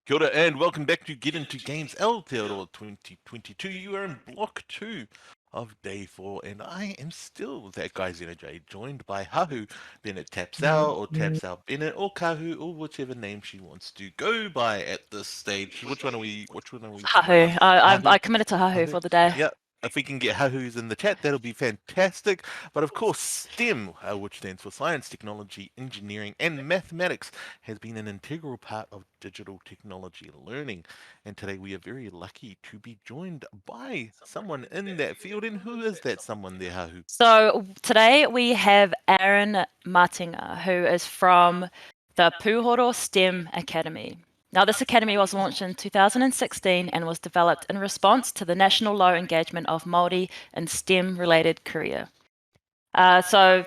Kia ora and welcome back to Get Into Games Aotearoa 2022. You are in block 2 of day 4, and I am still that guy J, joined by Hahu. Bennett taps out, or taps out Bennett, or Kahu, or whichever name she wants to go by at this stage. Which one are we Hahu. supporting? Hahu? I committed to Hahu Hahu? for the day. Yeah. If we can get Hahu's in the chat, that'll be fantastic. But of course, STEM, which stands for Science, Technology, Engineering, and Mathematics, has been an integral part of digital technology learning. And today we are very lucky to be joined by someone in that field. And who is that someone there, Hahu? So today we have Aaron Matenga, who is from the Puhoro STEM Academy. Now, this academy was launched in 2016 and was developed in response to the national low engagement of Māori in STEM-related career. So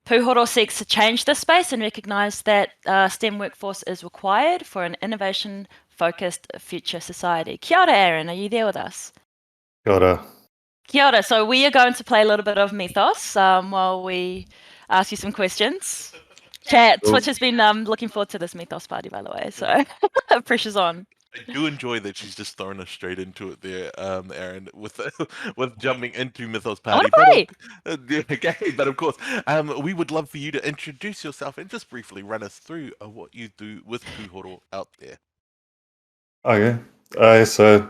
Puhoro seeks to change this space and recognise that STEM workforce is required for an innovation-focused future society. Kia ora, Aaron. Are you there with us? Kia ora. Kia ora. So we are going to play a little bit of Mythos while we ask you some questions. Chat. Cool. Twitch has been looking forward to this Mythos party, by the way. So pressure's on. I do enjoy that she's just thrown us straight into it there, Aaron, with with jumping into Mythos I want Party. to play. Okay, but of course, we would love for you to introduce yourself and just briefly run us through what you do with Puhoro out there. Okay. So a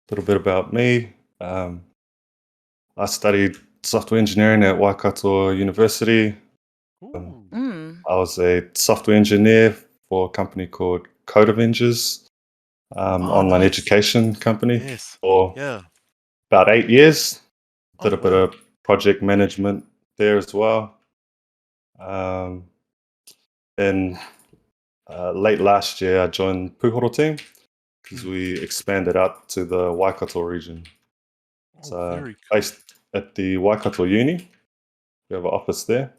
little bit about me. I studied software engineering at Waikato University. I was a software engineer for a company called Code Avengers, online nice. education company, Yes. for Yeah. about 8 years. Did Oh, a bit wow. of project management there as well. Then late last year, I joined Puhoro team because we expanded out to the Waikato region. Oh, very cool. Based at the Waikato Uni. We have an office there.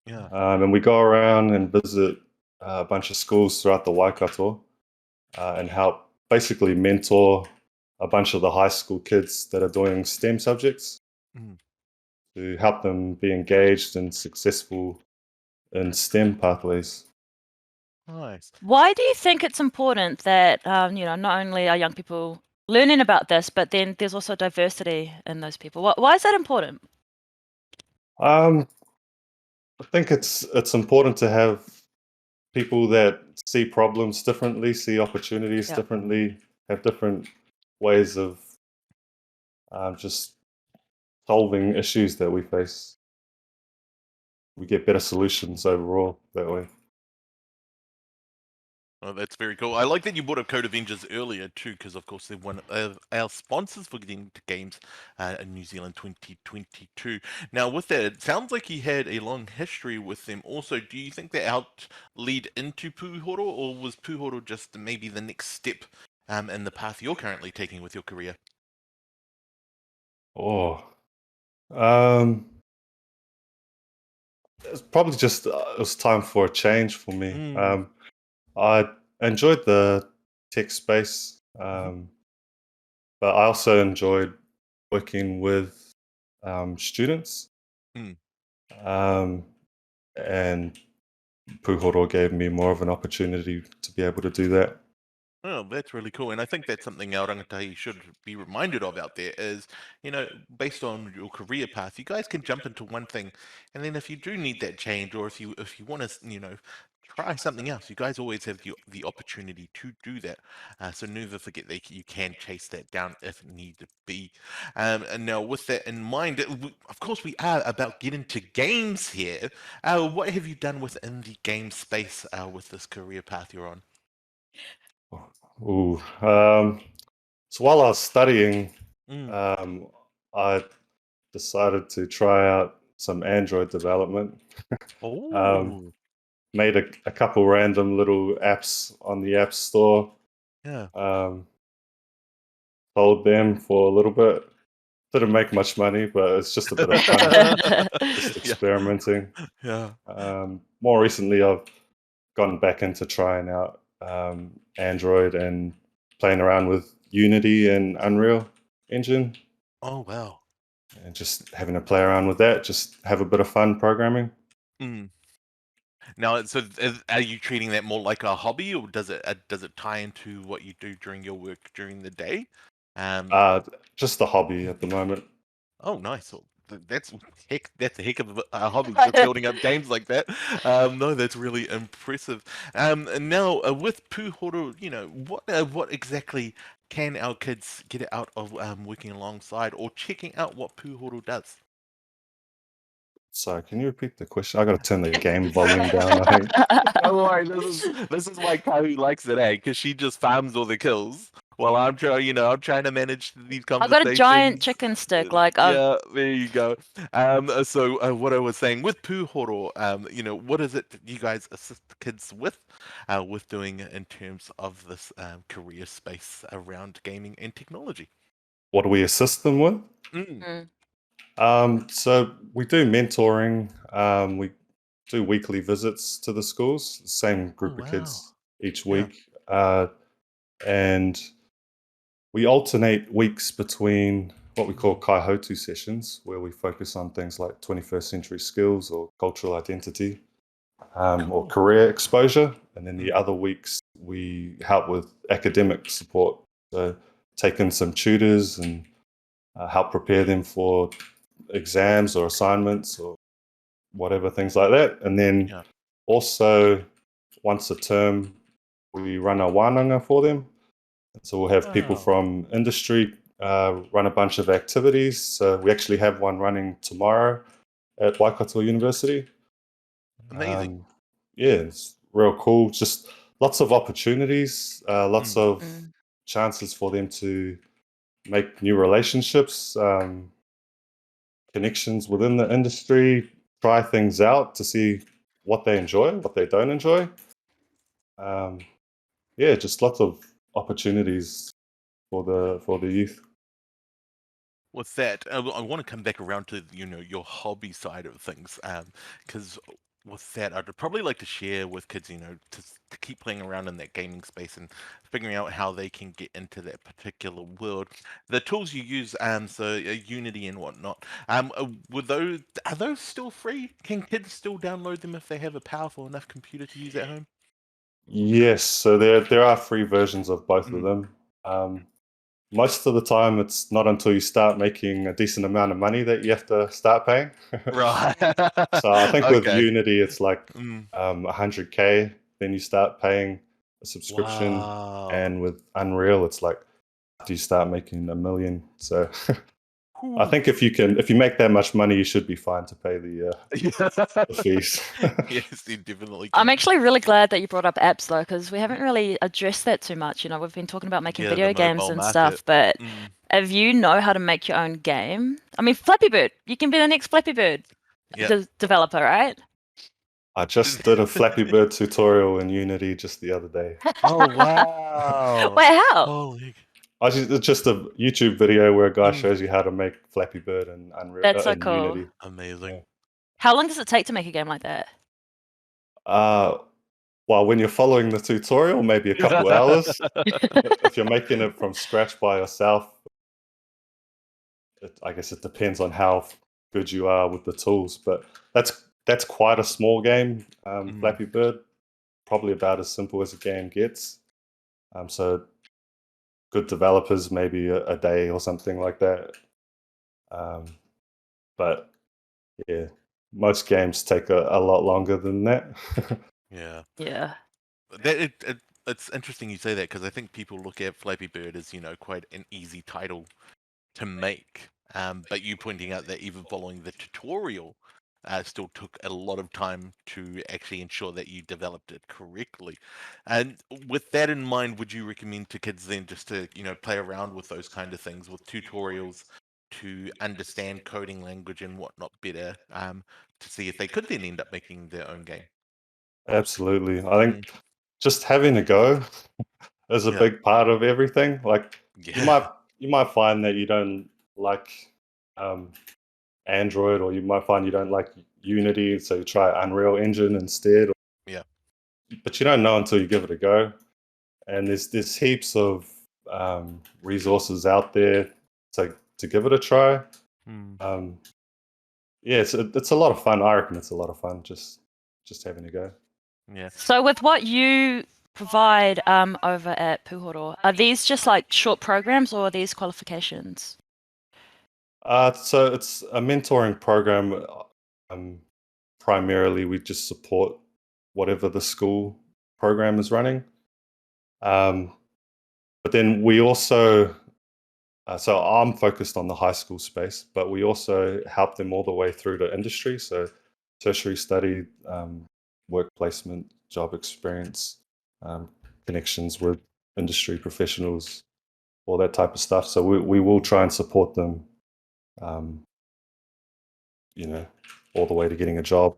Yeah. And we go around and visit a bunch of schools throughout the Waikato and help basically mentor a bunch of the high school kids that are doing STEM subjects Mm. to help them be engaged and successful in STEM pathways. Nice. Why do you think it's important that not only are young people learning about this, but then there's also diversity in those people? Why is that important? I think it's important to have people that see problems differently, see opportunities Yeah. differently, have different ways of just solving issues that we face. We get better solutions overall that way. Oh, that's very cool. I like that you brought up Code Avengers earlier too, because of course they're one of our sponsors for Getting Into Games in New Zealand 2022. Now, with that, it sounds like you had a long history with them. Also, do you think they helped lead into Puhoro, or was Puhoro just maybe the next step in the path you're currently taking with your career? Um, it's probably just it was time for a change for me. Mm. I enjoyed the tech space, but I also enjoyed working with students. Mm. Um, and Puhoro gave me more of an opportunity to be able to do that. Oh, that's really cool. And I think that's something our rangatahi should be reminded of out there is, based on your career path, you guys can jump into one thing. And then if you do need that change, or if you want to, try something else, you guys always have the opportunity to do that. So never forget that you can chase that down if need be. And now with that in mind, of course we are about getting to games here. What have you done within the game space with this career path you're on? Ooh. So while I was studying, Mm. I decided to try out some Android development. Oh, Made a couple random little apps on the App Store. yeah. Sold them for a little bit. Didn't make much money, but it's just a bit of fun, just Yeah, experimenting. yeah. More recently, I've gotten back into trying out Android and playing around with Unity and Unreal Engine, Oh, wow. and just having to play around with that. Just have a bit of fun programming. Mm. Now, so are you treating that more like a hobby, or does it tie into what you do during your work during the day? Um, Uh, just a hobby at the moment. oh, nice. Well, that's a heck of a hobby, just building up games like that. No, that's really impressive. And now with Puhoro, what exactly can our kids get out of working alongside or checking out what Puhoro does? Sorry, can you repeat the question? I got to turn the game volume down, I think. Don't worry, this is why Kahu likes it, eh? Because she just farms all the kills while I'm trying to manage these I got a giant conversations. chicken stick. Like, Yeah, there you go. So what I was saying with Puhoro, what is it that you guys assist the kids with doing in terms of this career space around gaming and technology? What do we assist them with? Mm. mm, So we do mentoring. We do weekly visits to the schools, same Oh group of wow. kids each Yeah. week. And we alternate weeks between what we call kaihotu sessions, where we focus on things like 21st century skills or cultural identity, or Cool. career exposure. And then the Mm. other weeks, we help with academic support. So take in some tutors and help prepare them for exams or assignments or whatever, things like that. And then Yeah. also, once a term, we run a wānanga for them. So we'll have people Wow. from industry run a bunch of activities. So we actually have one running tomorrow at Waikato University. Amazing. Um, yeah, it's real cool. Just lots of opportunities, lots Mm. of mm. chances for them to make new relationships, connections within the industry, try things out to see what they enjoy, what they don't enjoy. Um, yeah, just lots of opportunities for the youth. With that, I want to come back around to your hobby side of things, because with that, I'd probably like to share with kids, to keep playing around in that gaming space and figuring out how they can get into that particular world. The tools you use, so Unity and whatnot, are those still free? Can kids still download them if they have a powerful enough computer to use at home? Yes, so there are free versions of both of Mm. them. Um, Most of the time, it's not until you start making a decent amount of money that you have to start paying. Right. So I think with Okay. Unity, it's like Mm. 100K, then you start paying a subscription, Wow. and with Unreal, it's like after you start making 1 million. So I Whew. think if you make that much money, you should be fine to pay the fees. Yes, you definitely I'm can. actually really glad that you brought up apps though, because we haven't really addressed that too much. We've been talking about making Yeah, the video games mobile and market. stuff, but Mm, if you know how to make your own game, I mean, Flappy Bird, you can be the next Flappy Bird yeah. developer, right? I just did a Flappy Bird tutorial in Unity just the other day. Oh wow! Wait, how? Holy. It's just a YouTube video where a guy Mm, shows you how to make Flappy Bird in That's so in cool. Unity. Yeah. amazing. How long does it take to make a game like that? Uh, well, when you're following the tutorial, maybe a couple hours. If you're making it from scratch by yourself, I guess it depends on how good you are with the tools. But that's quite a small game. Mm, Flappy Bird, probably about as simple as a game gets. So good developers, maybe a day or something like that. Um, but yeah, most games take a lot longer than that. yeah. Yeah. It's interesting you say that because I think people look at Flappy Bird as quite an easy title to make. But you pointing out that even following the tutorial still took a lot of time to actually ensure that you developed it correctly. And with that in mind, would you recommend to kids then just to, play around with those kind of things with tutorials to understand coding language and whatnot better, to see if they could then end up making their own game? Absolutely. I Mm, think just having a go is a yeah. big part of everything. Like you Yeah. might you might find that you don't like um, Android, or you might find you don't like Unity, so you try Unreal Engine instead. Yeah. But you don't know until you give it a go. And there's heaps of resources out there to give it a try. Mm. Um, yeah, it's a lot of fun. I reckon it's a lot of fun. Just just having a go. Yeah. So with what you provide over at Puhoro, are these just like short programs or are these qualifications? So it's a mentoring program. Primarily, we just support whatever the school program is running. But then we also, so I'm focused on the high school space, but we also help them all the way through to industry. So tertiary study, work placement, job experience, connections with industry professionals, all that type of stuff. So we will try and support them, all the way to getting a job.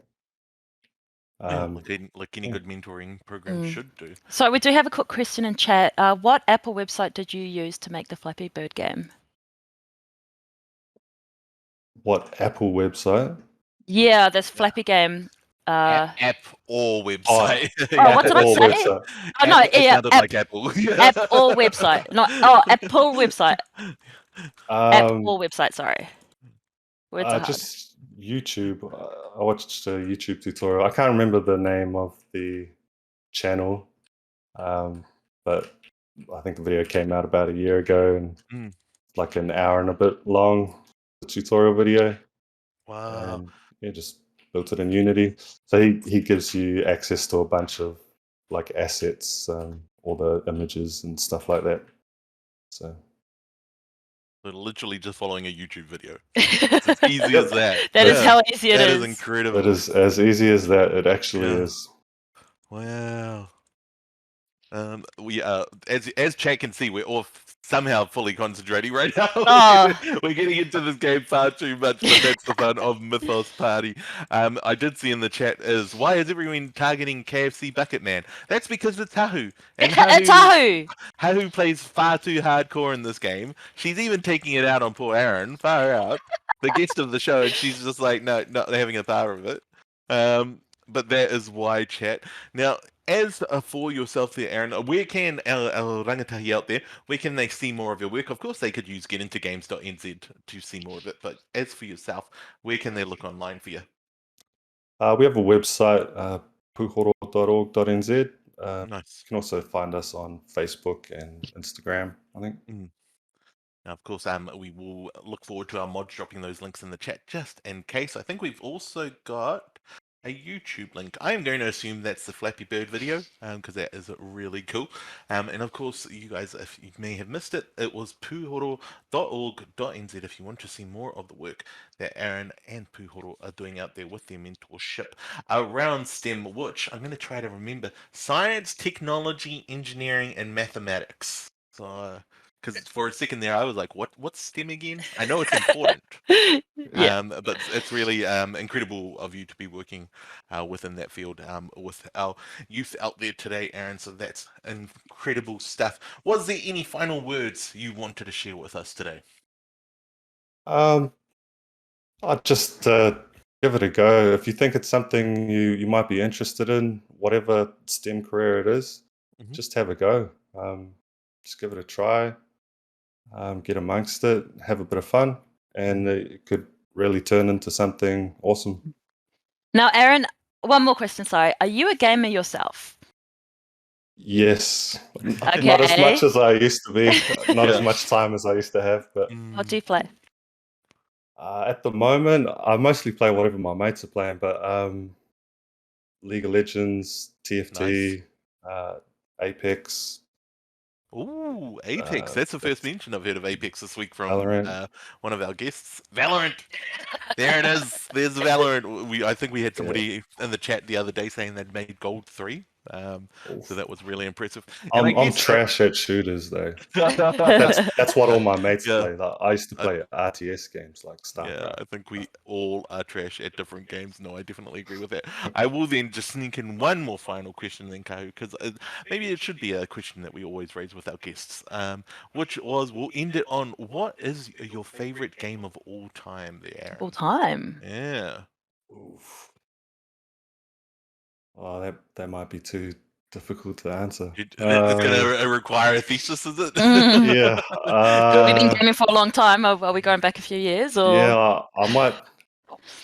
Yeah, like any good mentoring program should do. So we do have a quick question in chat. What Apple website did you use to make the Flappy Bird game? What Apple website? Yeah, this Flappy game. App or website. What did I Apple say? website. Oh no, It yeah, sounded like Apple. app or website. Not Apple website. App or website. Sorry. Words are hard. Just YouTube. I watched a YouTube tutorial. I can't remember the name of the channel, but I think the video came out about a year ago, and like an hour and a bit long, the tutorial video. Wow. And yeah, just built it in Unity. So he gives you access to a bunch of like assets, all the images and stuff like that. So Literally just following a YouTube video. It's as easy as that. That is how easy it is. That is incredible. it is as easy as that. It actually is. Wow. We as chat can see, we're all somehow fully concentrating right now. We're getting into this game far too much, but that's the fun of Mythos Party. I did see in the chat is why is everyone targeting KFC Bucket Man? That's because it's Tahu. And Tahu plays far too hardcore in this game. She's even taking it out on poor Aaron, far out, the guest of the show, and she's just like, no, not having a part of it. But that is why, chat. Now, as for yourself there, Aaron, where can our rangatahi out there, where can they see more of your work? Of course, they could use getintogames.nz to see more of it, but as for yourself, where can they look online for you? We have a website, puhoro.org.nz. Nice. You can also find us on Facebook and Instagram, I think. Now, of course, we will look forward to our mods dropping those links in the chat just in case. I think we've also got a YouTube link. I am going to assume that's the Flappy Bird video because that is really cool. And of course, you guys, if you may have missed it, it was puhoro.org.nz if you want to see more of the work that Aaron and Puhoro are doing out there with their mentorship around STEM, which I'm going to try to remember: science, technology, engineering, and mathematics. So, because for a second there, I was like, what's STEM again? I know it's important. But it's really incredible of you to be working within that field with our youth out there today, Aaron. So that's incredible stuff. Was there any final words you wanted to share with us today? I'd just give it a go. If you think it's something you might be interested in, whatever STEM career it is, just have a go. Just give it a try. Get amongst it, have a bit of fun, and it could really turn into something awesome. Now, Aaron, one more question. Sorry, are you a gamer yourself? Yes, Okay. Not as much as I used to be. Not as much time as I used to have. But what do you play? At the moment, I mostly play whatever my mates are playing. But League of Legends, TFT, Apex. Ooh, Apex. That's the first mention I've heard of Apex this week from one of our guests. Valorant. There it is. There's Valorant. I think we had somebody in the chat the other day saying they'd made Gold 3. So that was really impressive. And I'm trash at shooters though. that's what all my mates play. Like, I used to play RTS games like StarCraft. Yeah, I think we all are trash at different games. No, I definitely agree with that. I will then just sneak in one more final question then, Kahu, because maybe it should be a question that we always raise with our guests, which was, we'll end it on, what is your favorite game of all time there, Aaron? All time? Yeah. Oof. Oh, that might be too difficult to answer. It's going to require a thesis, is it? Yeah. We've been gaming for a long time. Are we going back a few years? Or? Yeah, I might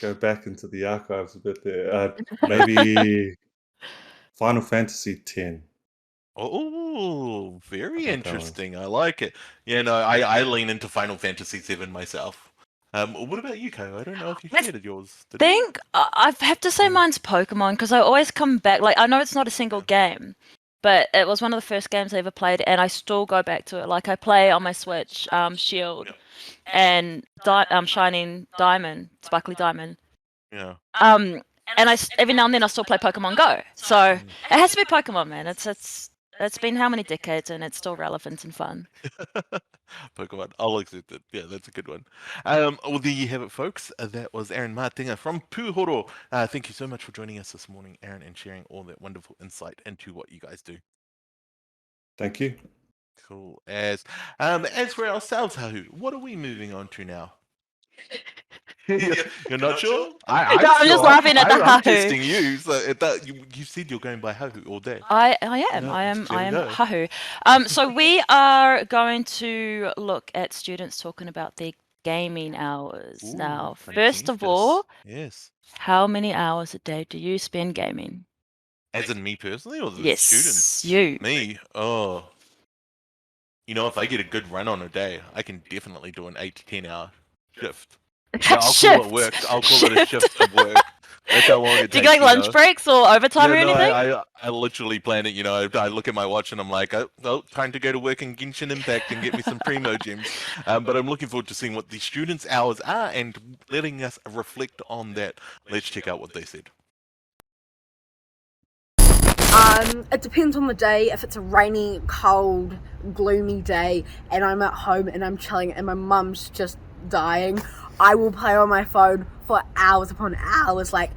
Go back into the archives a bit there. Maybe Final Fantasy X. Oh, How very about that one? interesting. I like it. Yeah, no, I lean into Final Fantasy VII myself. What about you, Ko? I don't know if you I shared yours. Did you? think I have to say mine's Pokemon because I always come back. Like I know it's not a single game, but it was one of the first games I ever played, and I still go back to it. Like I play on my Switch, Shield, Yeah. and Shining Diamond, Sparkly Diamond. Yeah. And every now and then I still play Pokemon Go. So Mm. it has to be Pokemon, man. It's been how many decades, and it's still relevant and fun. Pokemon. I'll accept it. Yeah, that's a good one. Well, there you have it, folks. That was Aaron Matenga from Puhoro. Thank you so much for joining us this morning, Aaron, and sharing all that wonderful insight into what you guys do. Thank you. Cool. As for ourselves, Hahu, what are we moving on to now? You're not sure? I'm No, I'm just sure. laughing at the I'm Hahu. testing you. So you said you're going by Hahu all day. I Yeah, am there we go. Hahu. So we are going to look at students talking about their gaming hours. Ooh, Now, first of all, yes. how many hours a day do you spend gaming? As in me personally, or the Yes, students? you. Me? Oh. You know, if I get a good run on a day, I can definitely do an 8 to 10 hour shift. Yeah, I'll call it work. I'll call it a shift of work. That's how long it Do you takes. get like lunch breaks or overtime or no, anything? I literally plan it. You know, I look at my watch and I'm like, oh, well, time to go to work in Genshin Impact and get me some Primo gems. But I'm looking forward to seeing what the students' hours are and letting us reflect on that. Let's check out what they said. It depends on the day. If it's a rainy, cold, gloomy day and I'm at home and I'm chilling and my mum's just dying, I will play on my phone for hours upon hours. Like,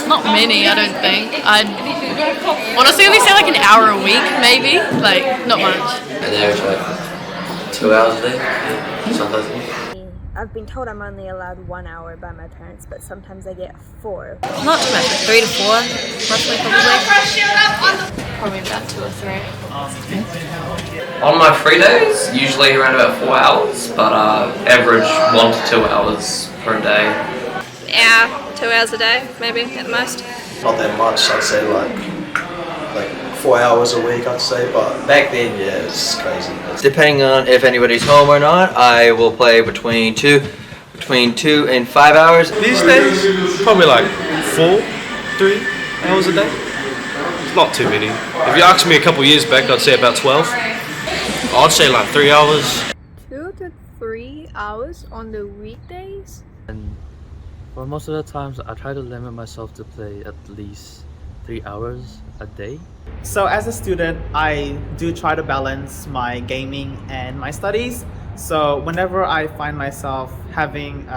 not many, I don't think. I'd honestly only say like an hour a week, maybe. Like, not much. An average like 2 hours a day, yeah, sometimes. I've been told I'm only allowed 1 hour by my parents, but sometimes I get 4. Not too much, like 3 to 4, roughly, probably. Probably about 2 or 3. On my free days, usually around about 4 hours, but average 1 to 2 hours per day. Yeah, 2 hours a day, maybe, at the most. Not that much, I'd say like 4 hours a week, I'd say, but back then, yeah, it's crazy. Depending on if anybody's home or not, I will play between 2 and 5 hours. These days, probably like 3 hours a day. It's not too many. If you asked me a couple years back, I'd say about 12. I'd say like 3 hours. 2 to 3 hours on the weekdays? And for most of the times, I try to limit myself to play at least 3 hours a day. So as a student, I do try to balance my gaming and my studies. So whenever I find myself having,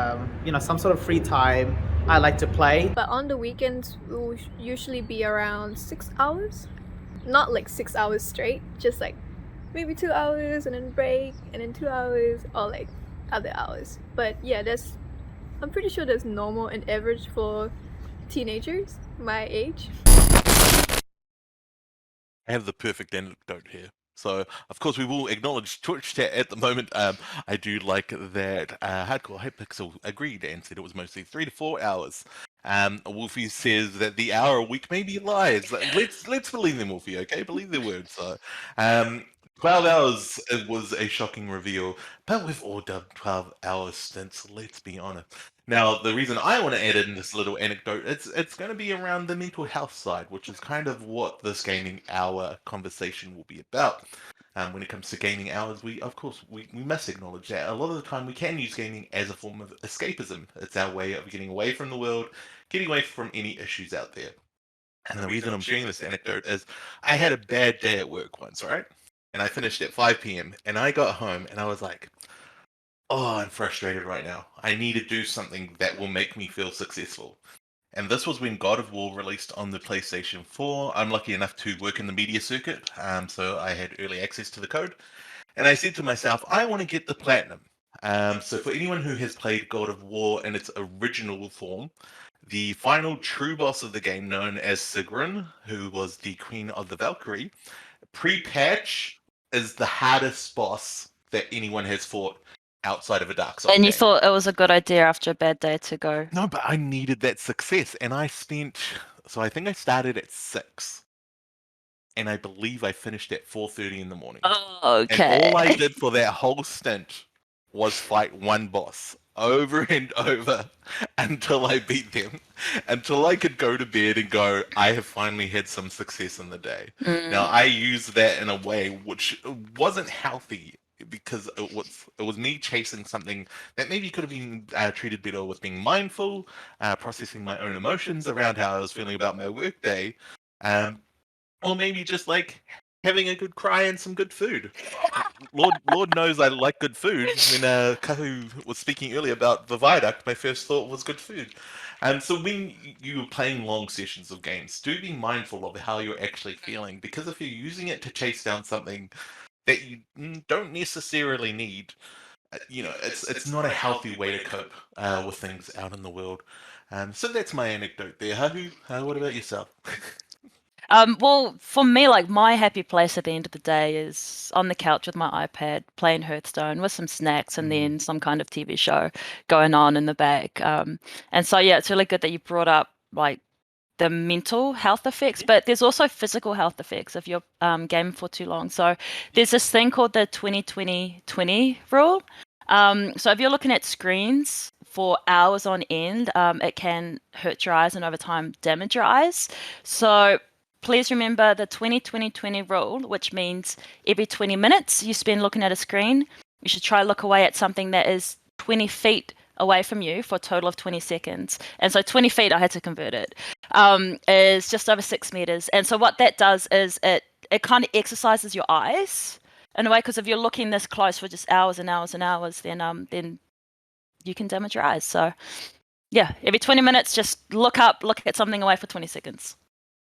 some sort of free time, I like to play. But on the weekends, it will usually be around 6 hours. Not like 6 hours straight, just like maybe 2 hours and then break and then 2 hours or like other hours. But yeah, I'm pretty sure that's normal and average for teenagers my age. I have the perfect anecdote here. So, of course, we will acknowledge Twitch chat at the moment. I do like that Hardcore Hypixel agreed and said it was mostly 3 to 4 hours. Wolfie says that the hour a week maybe lies. Let's believe them, Wolfie, okay? Believe their words. So, 12 hours was a shocking reveal, but we've all done 12-hour stints, let's be honest. Now, the reason I want to add in this little anecdote, it's going to be around the mental health side, which is kind of what this gaming hour conversation will be about. When it comes to gaming hours, we must acknowledge that a lot of the time we can use gaming as a form of escapism. It's our way of getting away from the world, getting away from any issues out there. And the reason I'm sharing this anecdote is I had a bad day at work once, right? And I finished at 5 p.m. and I got home and I was like, oh, I'm frustrated right now. I need to do something that will make me feel successful. And this was when God of War released on the PlayStation 4. I'm lucky enough to work in the media circuit, so I had early access to the code. And I said to myself, I want to get the platinum. So for anyone who has played God of War in its original form, the final true boss of the game, known as Sigrun, who was the Queen of the Valkyrie, pre-patch is the hardest boss that anyone has fought outside of a Dark Souls And you game. thought it was a good idea after a bad day to go. No, but I needed that success, and I spent. So I think I started at 6, and I believe I finished at 4:30 in the morning. Oh, And all I okay. did for that whole stint was fight one boss over and over until I beat them, until I could go to bed and go, I have finally had some success in the day. Now I used that in a way which wasn't healthy because it was me chasing something that maybe could have been treated better with being mindful, processing my own emotions around how I was feeling about my workday, or maybe just like having a good cry and some good food. Lord knows I like good food. When Kahu was speaking earlier about the viaduct, my first thought was good food. And so when you're playing long sessions of games, do be mindful of how you're actually feeling, because if you're using it to chase down something that you don't necessarily need, it's not a healthy way to cope with things out in the world. So that's my anecdote there. Hahu, what about yourself? Well, for me, like my happy place at the end of the day is on the couch with my iPad, playing Hearthstone with some snacks and then some kind of TV show going on in the back. And so, yeah, it's really good that you brought up like the mental health effects, but there's also physical health effects if you're gaming for too long. So there's this thing called the 20-20-20 rule. So if you're looking at screens for hours on end, it can hurt your eyes and over time damage your eyes. So please remember the 20-20-20 rule, which means every 20 minutes you spend looking at a screen, you should try to look away at something that is 20 feet away from you for a total of 20 seconds. And so 20 feet, I had to convert it, is just over 6 meters. And so what that does is it kind of exercises your eyes in a way, because if you're looking this close for just hours and hours and hours, then you can damage your eyes. So yeah, every 20 minutes, just look up, look at something away for 20 seconds.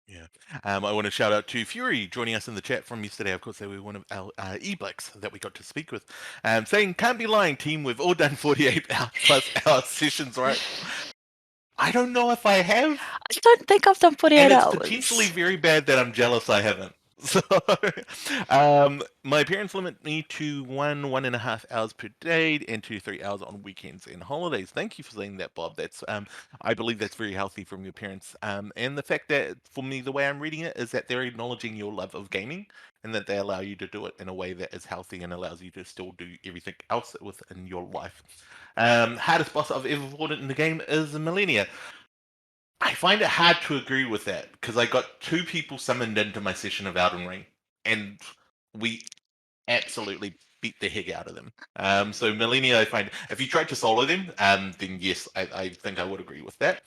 Yeah. I want to shout out to Fury joining us in the chat from yesterday. Of course, they were one of our e-blacks that we got to speak with. Saying, can't be lying, team. We've all done 48 plus hour sessions, right? I don't know if I have. I don't think I've done 48 hours. And it's potentially very bad that I'm jealous I haven't. So, my parents limit me to 1.5 hours per day and 2 to 3 hours on weekends and holidays. Thank you for saying that, Bob. That's I believe that's very healthy from your parents. And the fact that for me, the way I'm reading it is that they're acknowledging your love of gaming and that they allow you to do it in a way that is healthy and allows you to still do everything else within your life. Hardest boss I've ever fought in the game is the Millennia. I find it hard to agree with that because I got 2 people summoned into my session of Elden Ring, and we absolutely beat the heck out of them. So Millennia, I find if you tried to solo them, then yes, I think I would agree with that.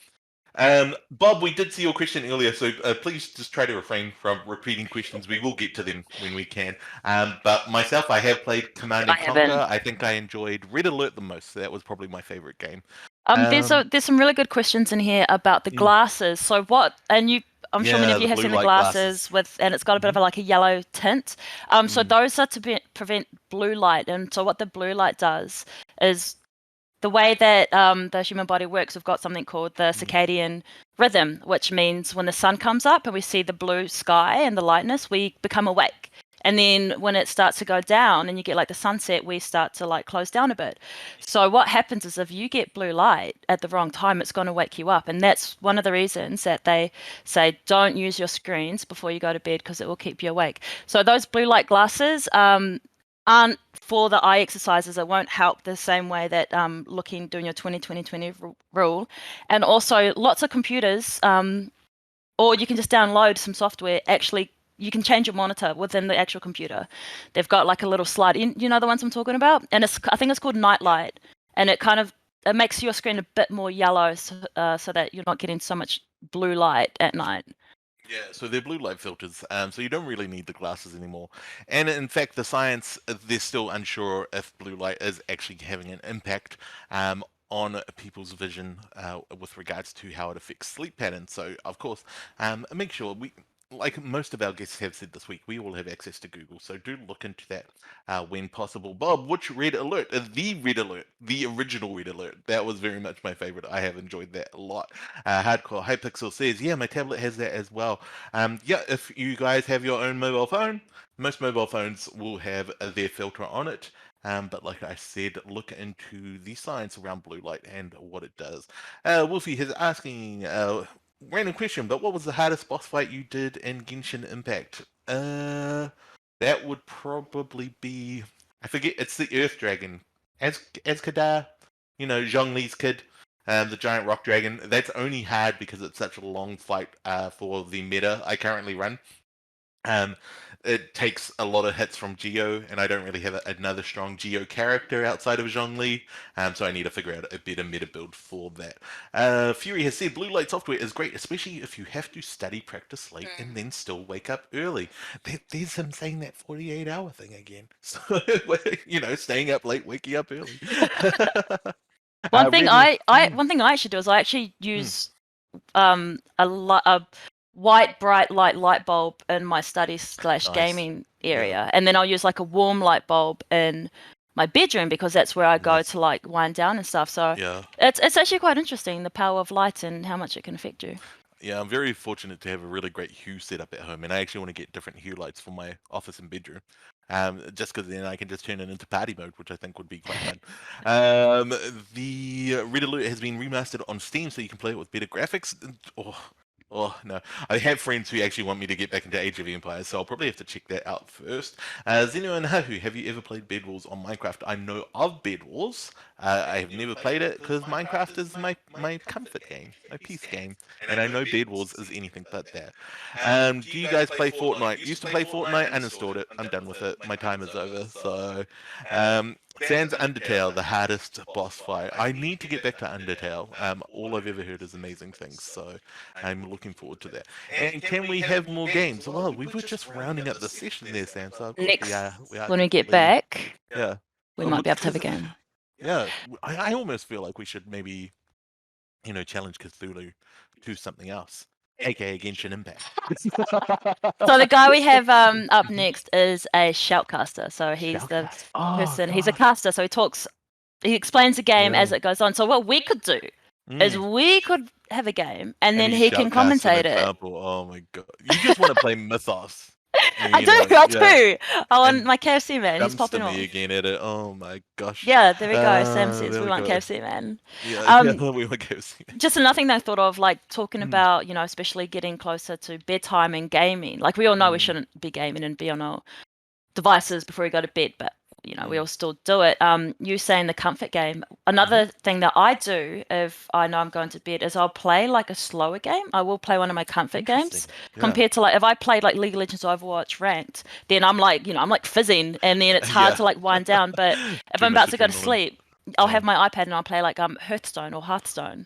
Bob, we did see your question earlier, so please just try to refrain from repeating questions. We will get to them when we can. But myself, I have played Command and Conquer. I think I enjoyed Red Alert the most. So that was probably my favorite game. There's some really good questions in here about the glasses. So what, and I'm sure many of you have seen the glasses and it's got a bit of like a yellow tint. So those are to prevent blue light. And so what the blue light does is the way that the human body works, we've got something called the circadian rhythm, which means when the sun comes up and we see the blue sky and the lightness, we become awake. And then when it starts to go down and you get like the sunset, we start to like close down a bit. So what happens is if you get blue light at the wrong time, it's going to wake you up. And that's one of the reasons that they say don't use your screens before you go to bed because it will keep you awake. So those blue light glasses aren't for the eye exercises. It won't help the same way that doing your 20-20-20 rule. And also lots of computers, or you can just download some software, actually you can change your monitor within the actual computer. They've got like a little slide. You know the ones I'm talking about? And I think it's called Night Light. And it makes your screen a bit more yellow so that you're not getting so much blue light at night. Yeah, so they're blue light filters, so you don't really need the glasses anymore. And in fact, the science, they're still unsure if blue light is actually having an impact on people's vision with regards to how it affects sleep patterns. So, of course, make sure like most of our guests have said this week, we all have access to Google, so do look into that when possible. Bob, which Red Alert? The Red Alert, the original Red Alert. That was very much my favorite. I have enjoyed that a lot. Hardcore Hypixel says, yeah, my tablet has that as well. Yeah, if you guys have your own mobile phone, most mobile phones will have their filter on it. But like I said, look into the science around blue light and what it does. Wolfie is asking, random question, but what was the hardest boss fight you did in Genshin Impact? That would probably be, I forget, it's the Earth Dragon. Kadar, Zhongli's kid, the giant rock dragon. That's only hard because it's such a long fight for the meta I currently run. It takes a lot of hits from Geo, and I don't really have another strong Geo character outside of Zhongli, so I need to figure out a better meta build for that. Fury has said blue light software is great, especially if you have to study, practice late, and then still wake up early. There's him saying that 48-hour thing again. So, staying up late, waking up early. One thing I actually do is I actually use a white bright light bulb in my study / gaming area, and then I'll use like a warm light bulb in my bedroom because that's where I go to like wind down and stuff. So it's actually quite interesting, the power of light and how much it can affect you. Yeah, I'm very fortunate to have a really great hue setup at home, and I actually want to get different hue lights for my office and bedroom. Just because then I can just turn it into party mode, which I think would be quite fun. The Red Alert has been remastered on Steam, so you can play it with better graphics. Oh no, I have friends who actually want me to get back into Age of Empires, so I'll probably have to check that out first. Zeno and Hahu, have you ever played Bed Wars on Minecraft? I know of Bed Wars. I have never played it because Minecraft is my comfort game, my peace game, and I know Bed Wars is anything but that. Do you guys play Fortnite? Used to play Fortnite, uninstalled it. I'm done with it. My time is over. So, Sans Undertale, the hardest boss fight. I need to get back to Undertale. All I've ever heard is amazing things, so I'm looking forward to that. And can we have more games? Well, we were just rounding up the session there, Sam. So next, we are when we get definitely- back, yeah, we might be able to have a game. Yeah, I almost feel like we should maybe, challenge Cthulhu to something else, aka Genshin Impact. So the guy we have up next is a shoutcaster. So he's the person. He's a caster. So he explains the game as it goes on. So what we could do is we could have a game, and then he can commentate it. Oh my god! You just want to play Mythos. I do. I want my KFC man. He's popping off. Again at it. Oh my gosh. Yeah, there we go. Sam says we want KFC man. Yeah, we want KFC man. Just another thing that I thought of, like talking about, especially getting closer to bedtime and gaming. Like we all know we shouldn't be gaming and be on our devices before we go to bed, but we all still do it. You saying the comfort game. Another thing that I do if I know I'm going to bed is I'll play like a slower game. I will play one of my comfort games compared to like if I played like League of Legends or Overwatch ranked, then I'm like, I'm like fizzing and then it's hard to like wind down. But if I'm about to go to sleep, I'll have my iPad and I'll play like Hearthstone or Hearthstone,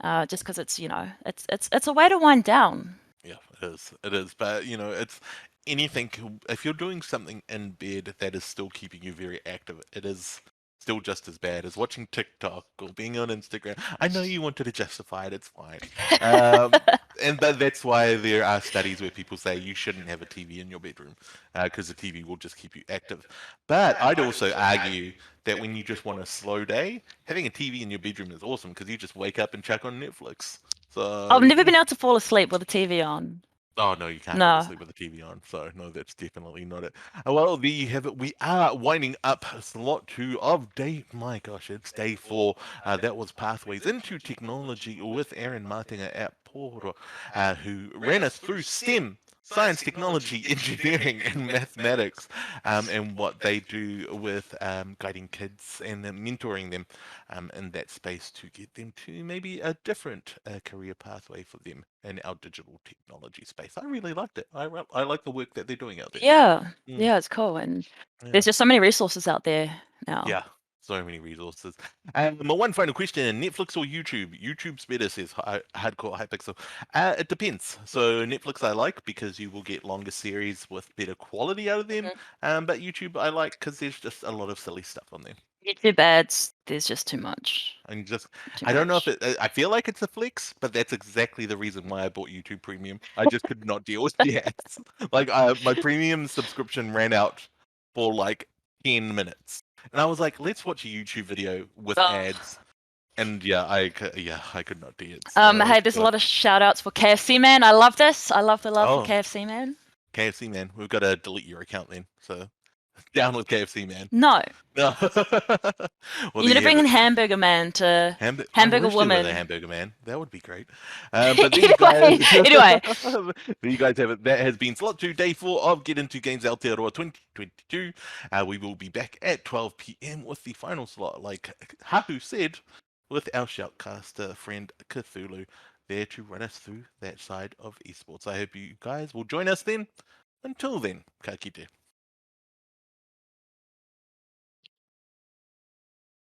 just because it's it's a way to wind down. Yeah, it is. But it's anything. If you're doing something in bed that is still keeping you very active, it is still just as bad as watching TikTok or being on Instagram. I know you wanted to justify it. It's fine. But that's why there are studies where people say you shouldn't have a TV in your bedroom because the TV will just keep you active. But I'd also argue that when you just want a slow day, having a TV in your bedroom is awesome because you just wake up and chuck on Netflix. So I've never been able to fall asleep with the TV on. Oh no, you can't fall asleep with the TV on. So no, that's definitely not it. Well, there you have it. We are winding up slot 2 of day. My gosh, it's day 4. That was Pathways into Technology with Aaron Matenga at Puhoro, who ran us through STEM. Science, technology, engineering, and mathematics, and what they do with guiding kids and mentoring them in that space to get them to maybe a different career pathway for them in our digital technology space. I really liked it. I like the work that they're doing out there. Yeah, it's cool, and there's just so many resources out there now. Yeah. So many resources. My one final question: Netflix or YouTube? YouTube's better, says Hardcore Hypixel. It depends. So Netflix I like because you will get longer series with better quality out of them. But YouTube I like because there's just a lot of silly stuff on there. YouTube ads, there's just too much. And I don't know if I feel like it's a flex, but that's exactly the reason why I bought YouTube Premium. I just could not deal with the ads. Like my premium subscription ran out for like 10 minutes. And I was like, let's watch a YouTube video with ads. And I could not do it. So hey, there's a lot of shout outs for KFC Man. I love this. I love the love for KFC Man. KFC Man. We've got to delete your account then. So Down with KFC Man. No. No. Well, You need to bring in in Hamburger Man to Hamburger Woman. The Hamburger Man. That would be great. But there you guys. Anyway. There you guys have it. That has been Slot 2 Day 4 of Get Into Games Aotearoa 2022. We will be back at 12 p.m. with the final slot, like Hahu said, with our shoutcaster friend Cthulhu there to run us through that side of esports. I hope you guys will join us then. Until then, ka kite.